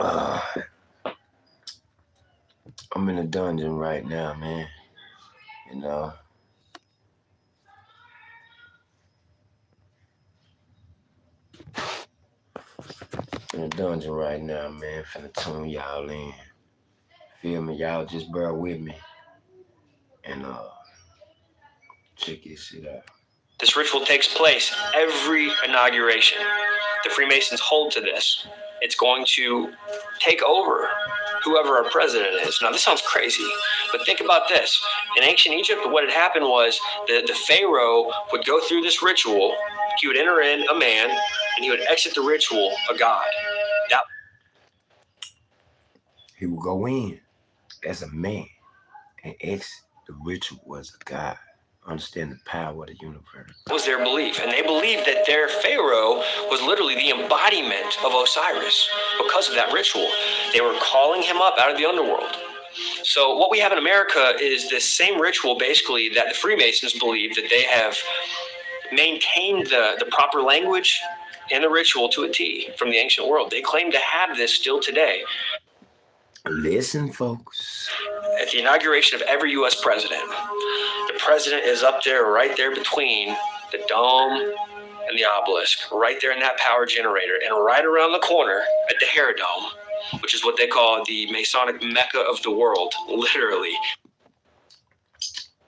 Uh, I'm in a dungeon right now, man. You know. In a dungeon right now, man. Finna tune y'all in. Feel me? Y'all just bear with me. And check this shit out. This ritual takes place every inauguration. The Freemasons hold to this. It's going to take over whoever our president is. Now, this sounds crazy, but think about this. In ancient Egypt, what had happened was the pharaoh would go through this ritual. He would enter in a man, and he would exit the ritual a god. He would go in as a man and exit the ritual as a god. Understand the power of the universe. That was their belief, and they believed that their pharaoh was literally the embodiment of Osiris because of that ritual. They were calling him up out of the underworld. So what we have in America is this same ritual, basically, that the Freemasons believe that they have maintained the proper language and the ritual to a T from the ancient world. They claim to have this still today. Listen, folks. At the inauguration of every U.S. president, the president is up there, right there between the dome and the obelisk, right there in that power generator, and right around the corner at the Dome, which is what they call the Masonic Mecca of the world, literally.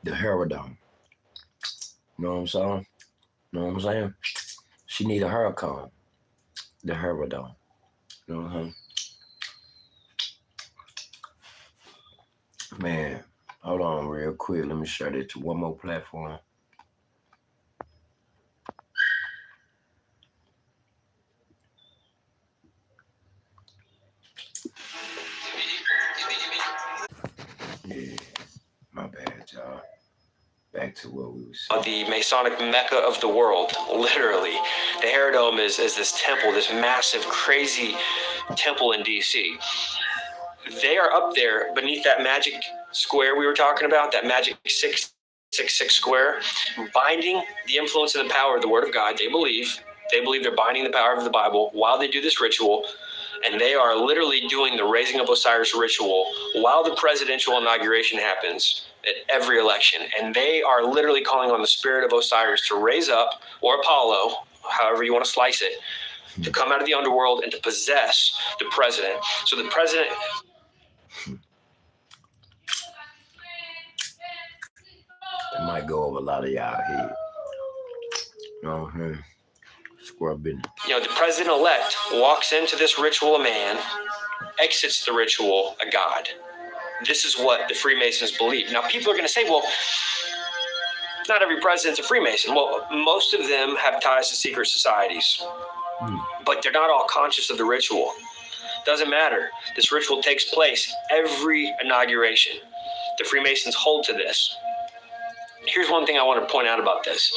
The Dome. Know what I'm saying? Know what I'm saying? She need a hair comb. The Dome. You know what I'm saying? Man, hold on real quick. Let me share that to one more platform. Yeah, my bad, y'all. Back to what we was saying. The Masonic Mecca of the world, literally. The Dome is this temple, this massive, crazy temple in D.C. They are up there beneath that magic square we were talking about, that magic 666 square, binding the influence and the power of the Word of God. They believe they're binding the power of the Bible while they do this ritual, and they are literally doing the raising of Osiris ritual while the presidential inauguration happens at every election. And they are literally calling on the spirit of Osiris to raise up, or Apollo, however you want to slice it, to come out of the underworld and to possess the president. So the president... It might go over a lot of y'all head. You know what I'm saying? Scrubbing. You know, the president-elect walks into this ritual a man, exits the ritual a god. This is what the Freemasons believe. Now, people are going to say, well, not every president's a Freemason. Well, most of them have ties to secret societies, but they're not all conscious of the ritual. Doesn't matter. This ritual takes place every inauguration. The Freemasons hold to this. Here's one thing I want to point out about this.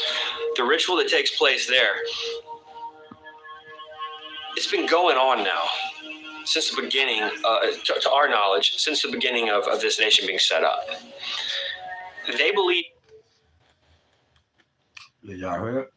The ritual that takes place there, it's been going on now since the beginning, to our knowledge, since the beginning of this nation being set up. They believe... Did y'all hear it?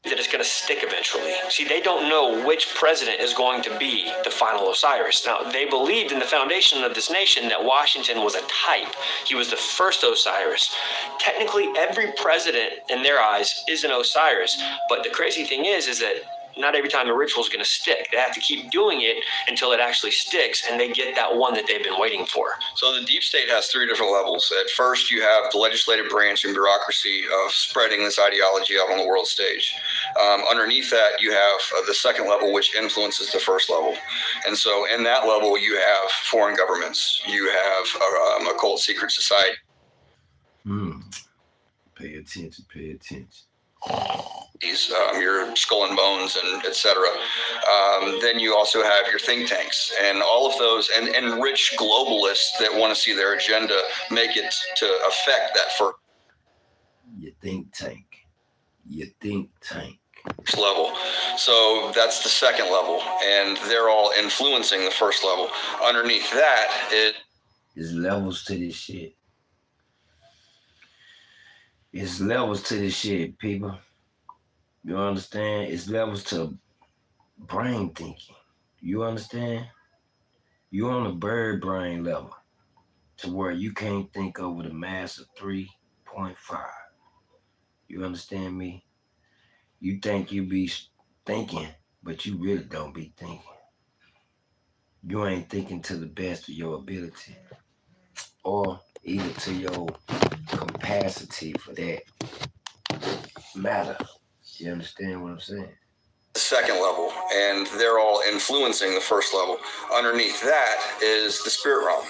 That it's going to stick eventually. See, they don't know which president is going to be the final Osiris. Now, they believed in the foundation of this nation that Washington was a type. He was the first Osiris. Technically, every president in their eyes is an Osiris, but the crazy thing is that not every time the ritual is going to stick. They have to keep doing it until it actually sticks, and they get that one that they've been waiting for. So the deep state has three different levels. At first, you have the legislative branch and bureaucracy of spreading this ideology out on the world stage. Underneath that, you have the second level, which influences the first level. And so in that level, you have foreign governments. You have occult secret society. Pay attention, pay attention. Your Skull and Bones and etc. Then you also have your think tanks and all of those and rich globalists that want to see their agenda make it to affect that first level. So that's the second level, and they're all influencing the first level. Underneath that, there's levels to this shit. It's levels to this shit, people. You understand? It's levels to brain thinking. You understand? You on a bird brain level to where you can't think over the mass of 3.5. You understand me? You think you be thinking, but you really don't be thinking. You ain't thinking to the best of your ability or either to your capacity for that matter. You understand what I'm saying? The second level, and they're all influencing the first level. Underneath that is the spirit realm.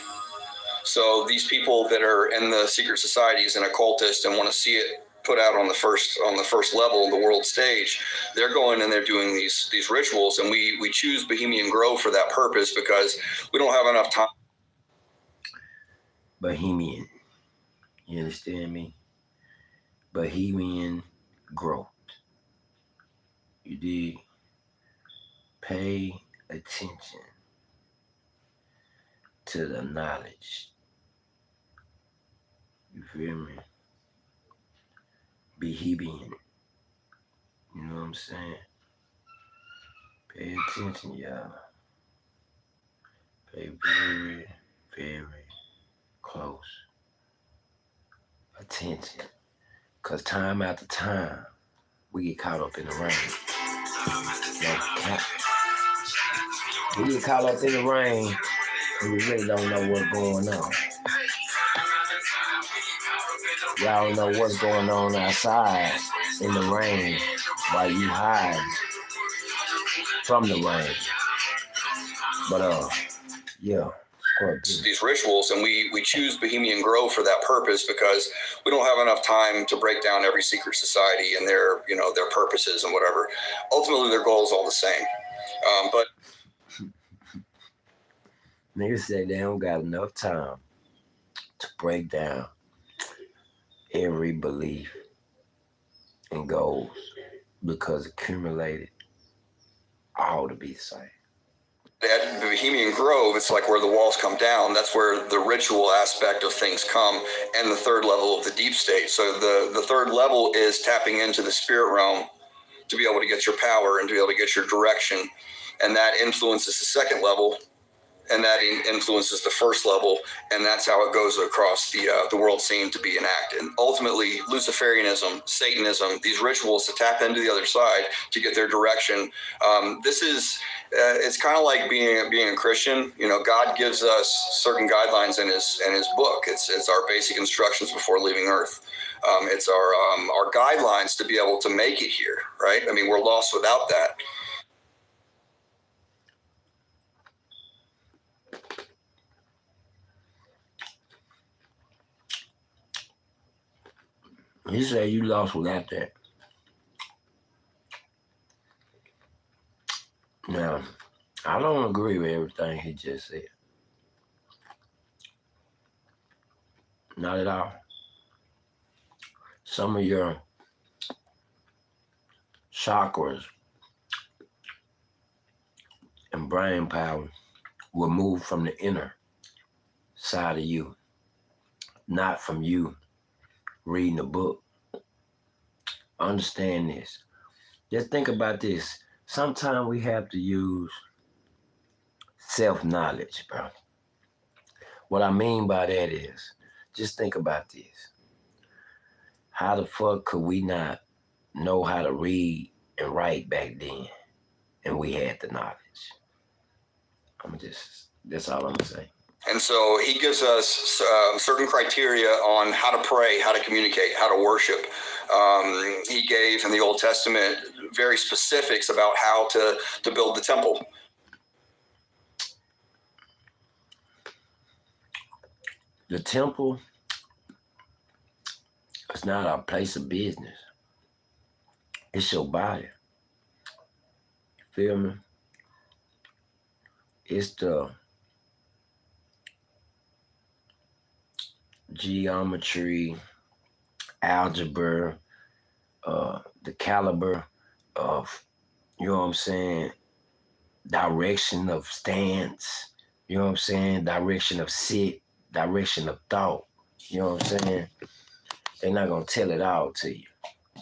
So these people that are in the secret societies and occultists and want to see it put out on the first level, the world stage, they're going and they're doing these rituals, and we choose Bohemian Grove for that purpose because we don't have enough time. Bohemian. You understand me? Bohemian growth. You did. Pay attention to the knowledge. You feel me? Bohemian. You know what I'm saying? Pay attention, y'all. Pay very, very close attention. Because time after time, we get caught up in the rain. We get caught up in the rain and we really don't know what's going on. Y'all know what's going on outside in the rain while you hide from the rain. But yeah. These rituals, and we choose Bohemian Grove for that purpose because we don't have enough time to break down every secret society and their purposes and whatever. Ultimately, their goal is all the same. But niggas say they don't got enough time to break down every belief and goals because accumulated all to be the same. At Bohemian Grove, it's like where the walls come down. That's where the ritual aspect of things come, and the third level of the deep state. So the third level is tapping into the spirit realm to be able to get your power and to be able to get your direction, and that influences the second level, and that influences the first level, and that's how it goes across the world scene to be enacted. And ultimately, Luciferianism, Satanism, these rituals to tap into the other side to get their direction. This is it's kind of like being a Christian. You know, God gives us certain guidelines in his book. It's our basic instructions before leaving Earth. It's our guidelines to be able to make it here, right? I mean, we're lost without that. He said you lost without that. Now, I don't agree with everything he just said. Not at all. Some of your chakras and brain power will move from the inner side of you, not from you reading a book. Understand this. Just think about this. Sometimes we have to use self-knowledge, bro. What I mean by that is, just think about this. How the fuck could we not know how to read and write back then, and we had the knowledge? That's all I'm gonna say. And so he gives us certain criteria on how to pray, how to communicate, how to worship. He gave in the Old Testament very specifics about how to build the temple. The temple is not our place of business. It's your body. You feel me? It's the geometry, algebra, the caliber of, you know what I'm saying, direction of stance, you know what I'm saying, direction of sit, direction of thought, you know what I'm saying? They're not going to tell it all to you.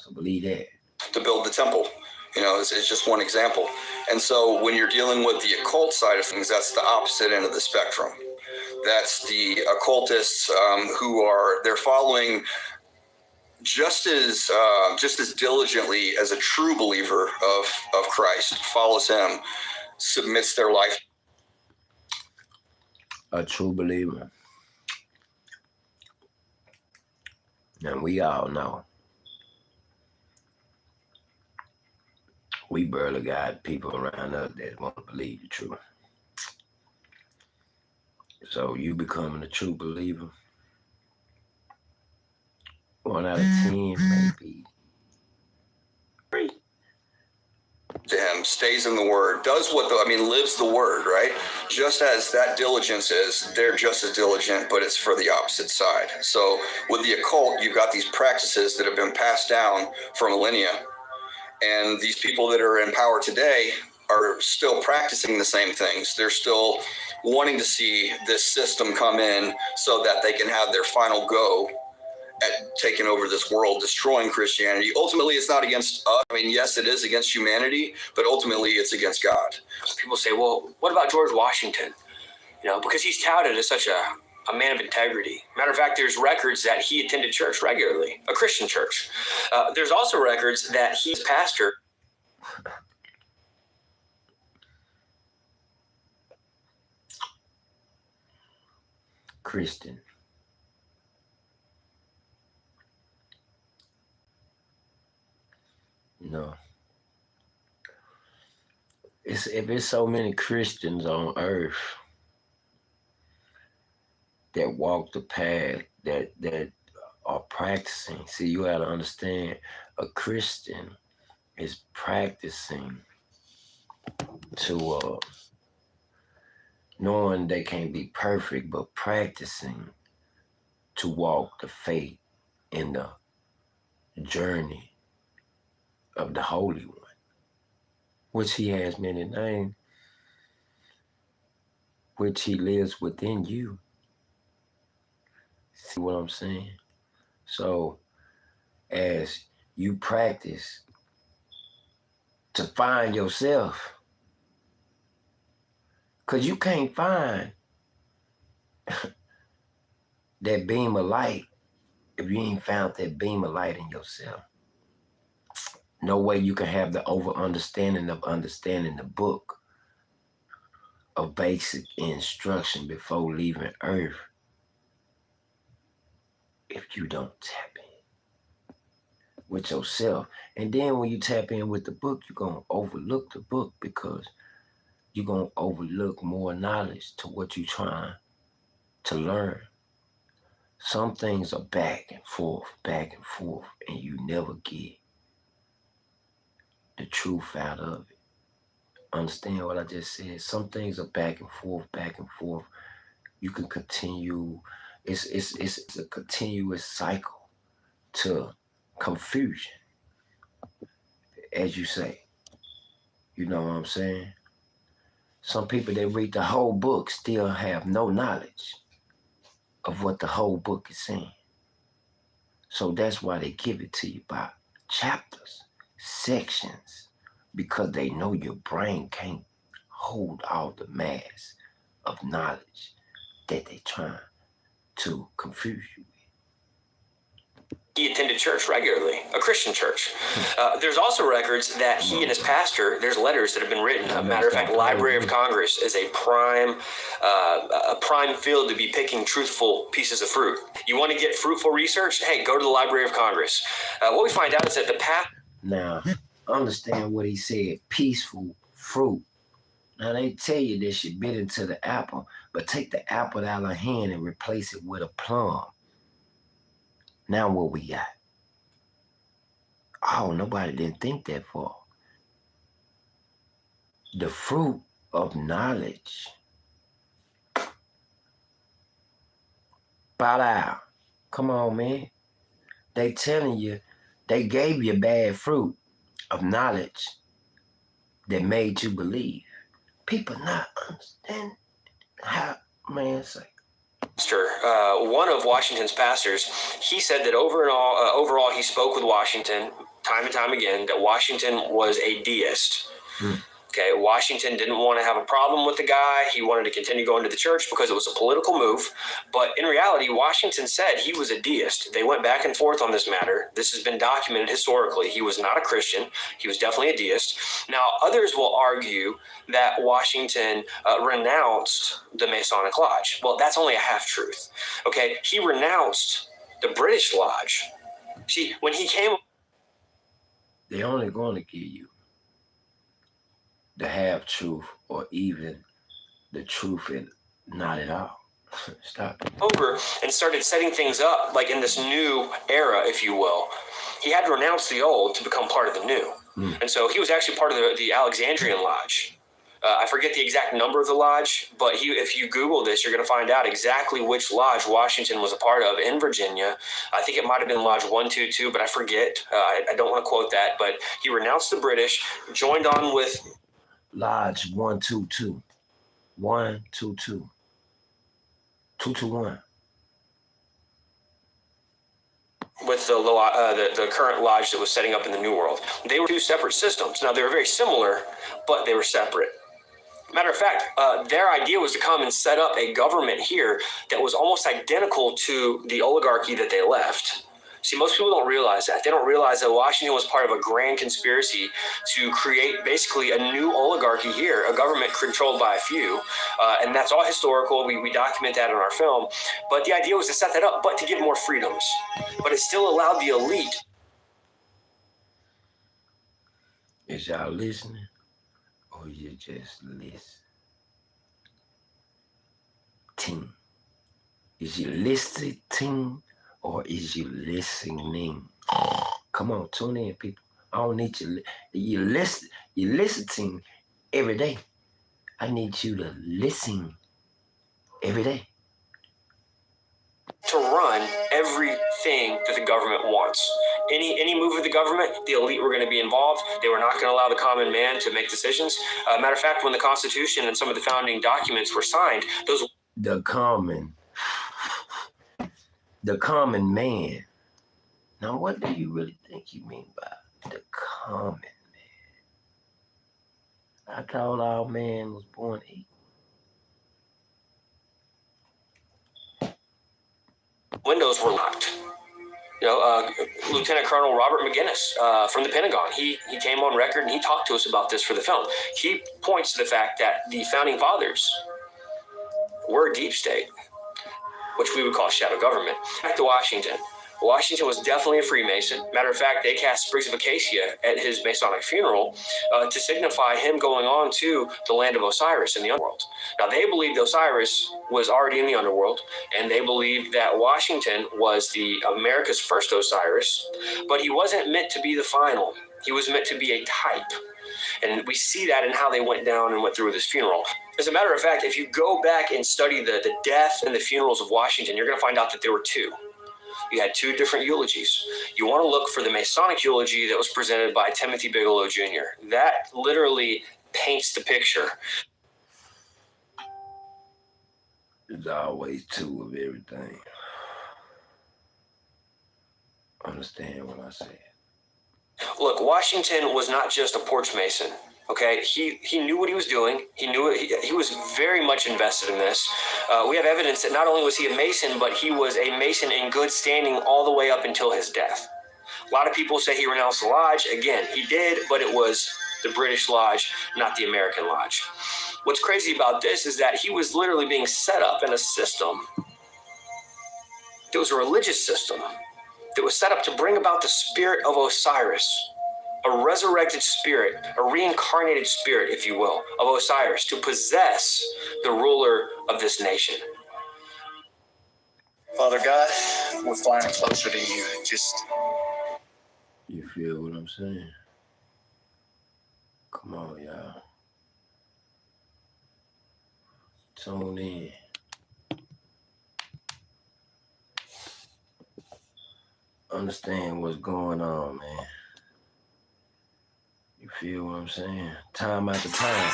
So believe that. to build the temple. It's just one example. And so when you're dealing with the occult side of things, that's the opposite end of the spectrum. That's the occultists they're following just as diligently as a true believer of Christ follows him, submits their life. A true believer. And we all know we barely got people around us that want to believe the truth. So you becoming a true believer, 1 out of 10 maybe. 3. To him, stays in the word, does lives the word, right? Just as that diligence is, they're just as diligent, but it's for the opposite side. So with the occult, you've got these practices that have been passed down for millennia. And these people that are in power today are still practicing the same things. They're still wanting to see this system come in so that they can have their final go at taking over this world, destroying Christianity. Ultimately, it's not against us. Yes, it is against humanity, but ultimately it's against God. People say, well, what about George Washington? Because he's touted as such a man of integrity. Matter of fact, there's records that he attended church regularly, a Christian church. There's also records that he's pastor. Christian. If it's so many Christians on earth that walk the path, that are practicing. See, you got to understand, a Christian is practicing to knowing they can't be perfect, but practicing to walk the faith in the journey of the Holy One, which he has many names, which he lives within you. See what I'm saying? So as you practice to find yourself, because you can't find that beam of light if you ain't found that beam of light in yourself. No way you can have the understanding the book of basic instruction before leaving earth if you don't tap in with yourself. And then when you tap in with the book, you're going to overlook the book, because you're going to overlook more knowledge to what you're trying to learn. Some things are back and forth, and you never get the truth out of it. Understand what I just said? Some things are back and forth. You can continue. It's a continuous cycle to confusion, as you say. You know what I'm saying? Some people that read the whole book still have no knowledge of what the whole book is saying. So that's why they give it to you by chapters, sections, because they know your brain can't hold all the mass of knowledge that they're trying to confuse you with. He attended church regularly, a Christian church. There's also records that he and his pastor, there's letters that have been written. A matter of fact, Library of Congress is a prime field to be picking truthful pieces of fruit. You want to get fruitful research? Hey, go to the Library of Congress. What we find out is that the path. Now, understand what he said, peaceful fruit. Now, they tell you this, you bit into the apple, but take the apple out of the hand and replace it with a plum. Now what we got? Oh, nobody didn't think that far. The fruit of knowledge. Bow out. Come on, man. They telling you, they gave you bad fruit of knowledge that made you believe. People not understand how, man, say. One of Washington's pastors, he said that overall he spoke with Washington, time and time again that Washington was a deist. Okay, Washington didn't want to have a problem with the guy. He wanted to continue going to the church because it was a political move. But in reality, Washington said he was a deist. They went back and forth on this matter. This has been documented historically. He was not a Christian. He was definitely a deist. Now, others will argue that Washington renounced the Masonic Lodge. Well, that's only a half-truth. Okay, he renounced the British Lodge. See, when he came... They're only going to give you the half truth or even the truth and not at all. Stop. Over and started setting things up like in this new era, if you will. He had to renounce the old to become part of the new. And so he was actually part of the Alexandrian Lodge. I forget the exact number of the lodge, but if you Google this, you're going to find out exactly which lodge Washington was a part of in Virginia. I think it might have been Lodge 122, but I forget. I don't want to quote that, but he renounced the British, joined on with Lodge 122. 122. 221. with the current lodge that was setting up in the New World. They were two separate systems. Now, they were very similar, but they were separate. Matter of fact, their idea was to come and set up a government here that was almost identical to the oligarchy that they left. See, most people don't realize that. They don't realize that Washington was part of a grand conspiracy to create basically a new oligarchy here, a government controlled by a few. And that's all historical. We document that in our film. But the idea was to set that up, but to give more freedoms. But it still allowed the elite. Is y'all listening? Or you just listening? Is you listening? Or is you listening? Come on, tune in, people. I don't need you. You're listening every day. I need you to listen every day. To run everything that the government wants. Any move of the government, the elite were going to be involved. They were not going to allow the common man to make decisions. Matter of fact, when the Constitution and some of the founding documents were signed, those... The common man. Now, what do you really think you mean by the common man? I thought all man was born equal. Windows were locked. You know, Lieutenant Colonel Robert McGinnis from the Pentagon, he came on record and he talked to us about this for the film. He points to the fact that the founding fathers were a deep state, which we would call shadow government. Back to Washington. Washington was definitely a Freemason. Matter of fact, they cast sprigs of acacia at his Masonic funeral to signify him going on to the land of Osiris in the underworld. Now, they believed Osiris was already in the underworld, and they believed that Washington was the America's first Osiris, but he wasn't meant to be the final. He was meant to be a type. And we see that in how they went down and went through this funeral. As a matter of fact, if you go back and study the death and the funerals of Washington, you're going to find out that there were two. You had two different eulogies. You want to look for the Masonic eulogy that was presented by Timothy Bigelow Jr. That literally paints the picture. There's always two of everything. Understand what I said? Look, Washington was not just a porch mason. Okay, he knew what he was doing. He knew it. He was very much invested in this. We have evidence that not only was he a Mason, but he was a Mason in good standing all the way up until his death. A lot of people say he renounced the lodge. Again, he did, but it was the British Lodge, not the American Lodge. What's crazy about this is that he was literally being set up in a system. It was a religious system that was set up to bring about the spirit of Osiris. A resurrected spirit, a reincarnated spirit, if you will, of Osiris to possess the ruler of this nation. Father God, we're flying closer to you. You feel what I'm saying? Come on, y'all. Tune in. Understand what's going on, man. You feel what I'm saying? Time after time.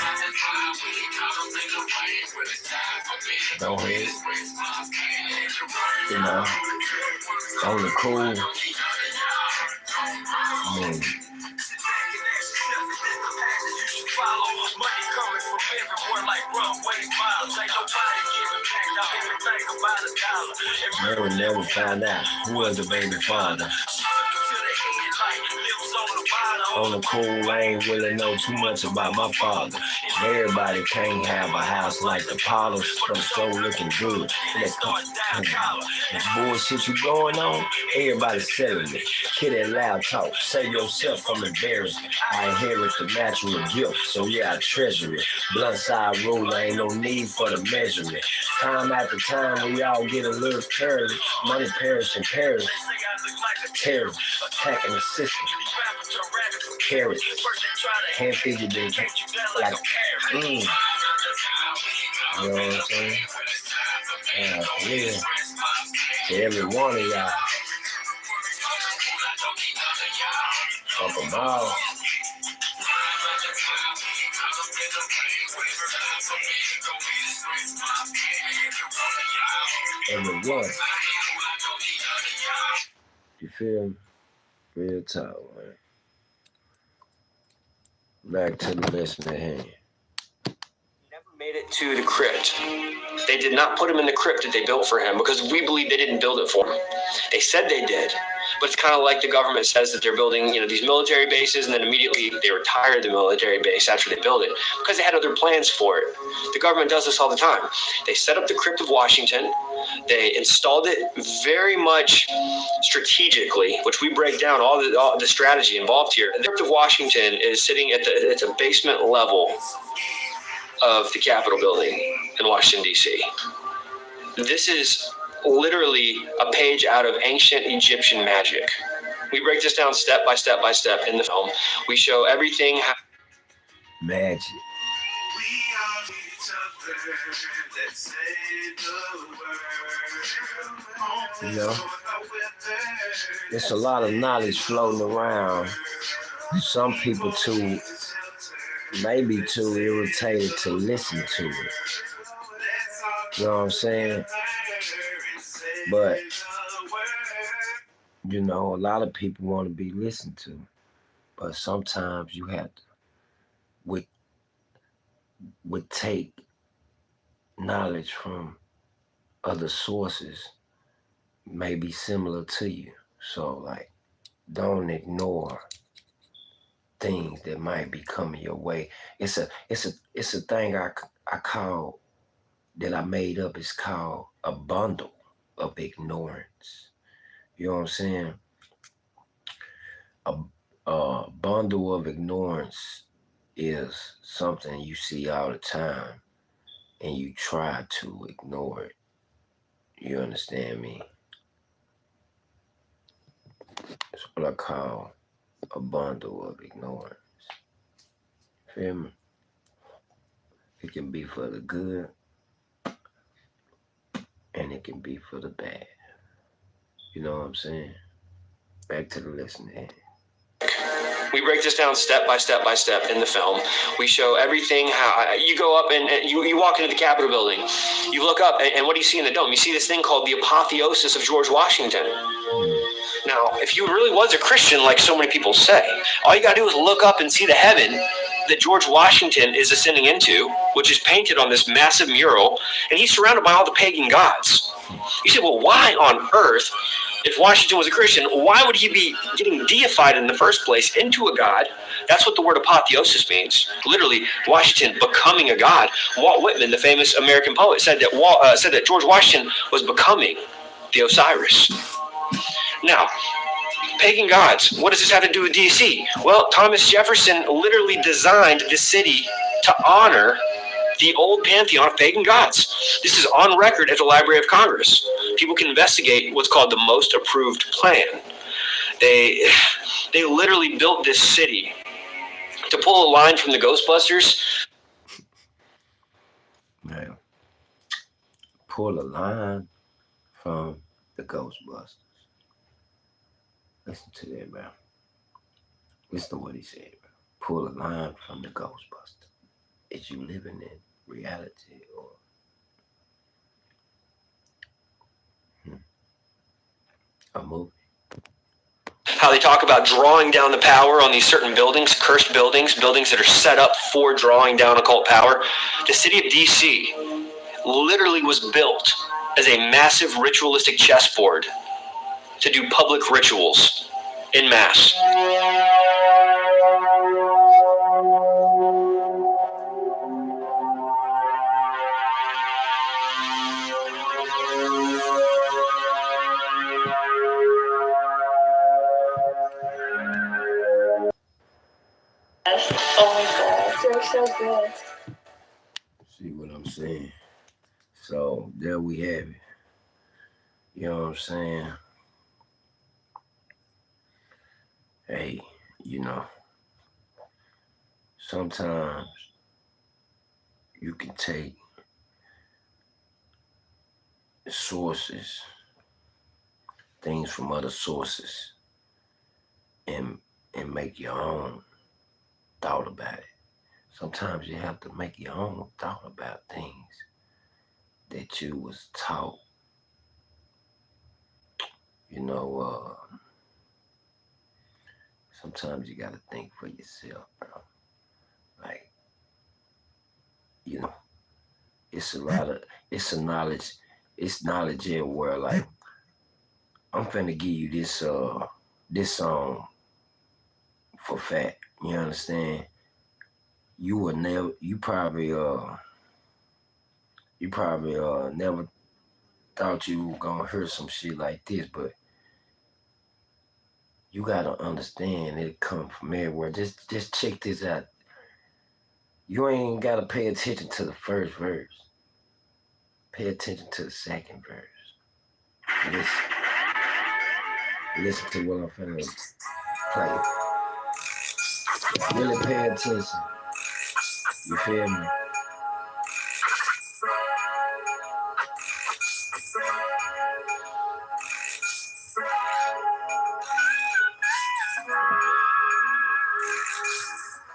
Go ahead. You know, on the cool. mean, never found out who was the baby father. On the cool, I ain't really know too much about my father. Everybody can't have a house like the polish, but it's so looking good. That bullshit you going on, everybody's selling it. Kid that loud talk, save yourself from embarrassment. I inherit the natural gift, so yeah, I treasure it. Blunt side ruler, ain't no need for the measurement. Time after time, we all get a little careless. Money perish and perish. Terrorists attacking the system. Carrots. Can't figure they like, you know what I'm saying? Yeah, for real. To every one of y'all. Fuck them all. Every one. You feel me? Real talk, man. Back to the lesson at hand. Never made it to the crypt. They did not put him in the crypt that they built for him because we believe they didn't build it for him. They said they did, but it's kind of like the government says that they're building, these military bases, and then immediately they retire the military base after they build it because they had other plans for it. The government does this all the time. They set up the Crypt of Washington. They installed it very much strategically, which we break down all the strategy involved here. The Crypt of Washington is sitting at the basement level of the Capitol building in Washington, D.C. This is literally a page out of ancient Egyptian magic. We break this down step by step by step in the film. We show everything. Magic. There's a lot of knowledge floating around. Some people maybe too irritated to listen to it. You know what I'm saying? But, a lot of people want to be listened to. But sometimes you have to, would take knowledge from other sources maybe similar to you. So, like, don't ignore things that might be coming your way. It's a thing I call, that I made up. It's called a bundle of ignorance. You know what I'm saying? A bundle of ignorance is something you see all the time and you try to ignore it. You understand me? It's what I call a bundle of ignorance. Feel me? It can be for the good and it can be for the bad. You know what I'm saying? Back to the listening. We break this down step by step by step in the film. We show everything. How you go up and you walk into the Capitol building. You look up and what do you see in the dome? You see this thing called the apotheosis of George Washington. Now, if you really was a Christian, like so many people say, all you got to do is look up and see the heaven that George Washington is ascending into, which is painted on this massive mural, and he's surrounded by all the pagan gods. You say, well, why on earth, if Washington was a Christian, why would he be getting deified in the first place into a god? That's what the word apotheosis means. Literally, Washington becoming a god. Walt Whitman, the famous American poet, said that George Washington was becoming the Osiris. Now, pagan gods, what does this have to do with D.C.? Well, Thomas Jefferson literally designed the city to honor the old pantheon of pagan gods. This is on record at the Library of Congress. People can investigate what's called the most approved plan. They literally built this city to pull a line from the Ghostbusters. Man, pull a line from the Ghostbusters. Listen to that, man. Listen to what he said, bro. Pull a line from the Ghostbusters. Is you living in reality or a movie? how they talk about drawing down the power on these certain buildings, cursed buildings, buildings that are set up for drawing down occult power. The city of DC literally was built as a massive ritualistic chessboard to do public rituals in mass. Oh my God, you're so good. See what I'm saying? So there we have it. You know what I'm saying? Hey, you know, sometimes you can take sources, things from other sources, and make your own thought about it. Sometimes you have to make your own thought about things that you was taught. You know, sometimes you gotta think for yourself, bro. Like, you know, it's knowledge everywhere. Like, I'm finna give you this song for fact. You understand? You probably never thought you were gonna hear some shit like this, but you gotta understand it come from everywhere. Just check this out. You ain't gotta pay attention to the first verse. Pay attention to the second verse. Listen to what I'm finna play. Really pay attention. You feel me?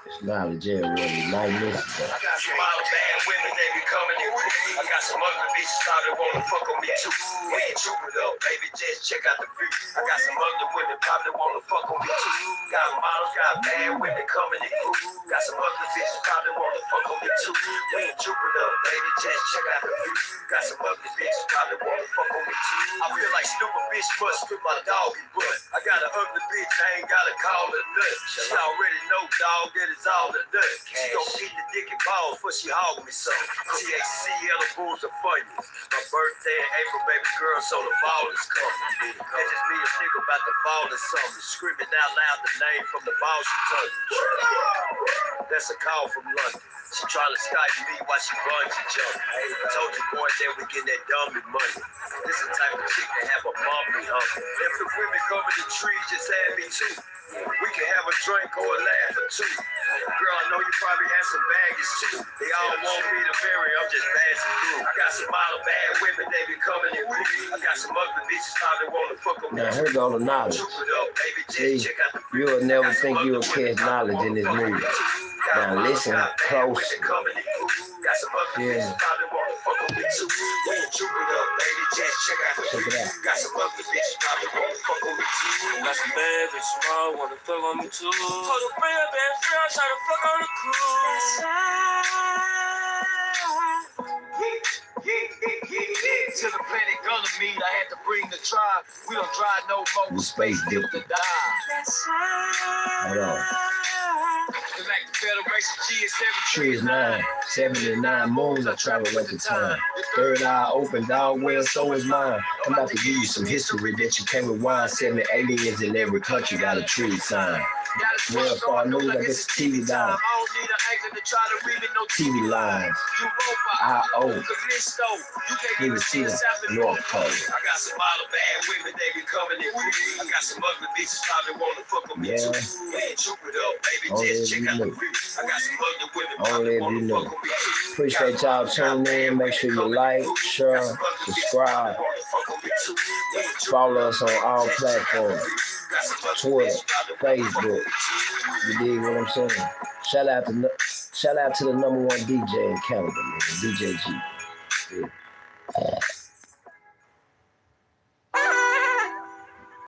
It's knowledge everywhere. You might miss it. I got some model bad women, they be coming in quick. I got some ugly bitches probably wanna fuck on me too. We ain't trooping up, baby, just check out the view. I got some ugly women probably wanna fuck on me too. Got models, got bad women coming in quick. Got some ugly bitches probably wanna fuck on me too. We ain't trooping up, baby, just check out the view. Got some ugly bitches probably wanna fuck on me too. I feel like stupid bitch must with my doggy butt. I got an ugly bitch, I ain't gotta call her nut. She already know, dog, that is all the nut. She gon' eat the dick and balls before she hog me some. THC edibles are funnies. My birthday in April, baby girl, so the fall is coming. That just me a nigga about to fall or something. Screaming out loud the name from the ball she touched. That's a call from London. She tryna Skype me while she bungee jump. Hey, I told you boy that we get that dummy money. This the type of chick that have a mommy hungry. If the women come in the trees, just add me too. We can have a drink or a laugh or two. Girl, I know you probably have some baggage too. They all want me to marry, I'm just passing through. I got some model bad women, they be coming in quick. I got some ugly bitches probably wanna fuck them. Now here go the knowledge. See, you will never think you will catch knowledge in this music. Now listen close. Yeah. Check it out. Got some ugly bitches probably wanna fuck on me too. Got some bad bitches probably wanna fuck on me too. Put a real bad friend try to fuck on the crew. To the planet gonna meet, I had to bring the tribe. We don't drive no more. We space dip to die. Hold on. Like the Federation G is 3 is 9, 79 moons, I travel at the time. Third eye open, dog, well, so is mine. I'm about to give you some history that you can't rewind. 7 aliens in every country got a tree sign. Well, far news, I guess TV line. TV lines. I.O. You can see the North Pole. I got some model bad women, they be coming in quick. I got some ugly bitches probably wanna fuck with me too. We ain't trooping up, baby, just check out the view. I got some ugly women probably wanna fuck with me too. Appreciate y'all tuning in. Make sure you like, share, subscribe. Follow us on all platforms. Twitter, Facebook. You dig what I'm saying? Shout out to the #1 DJ in Canada, man. DJ G. Yeah.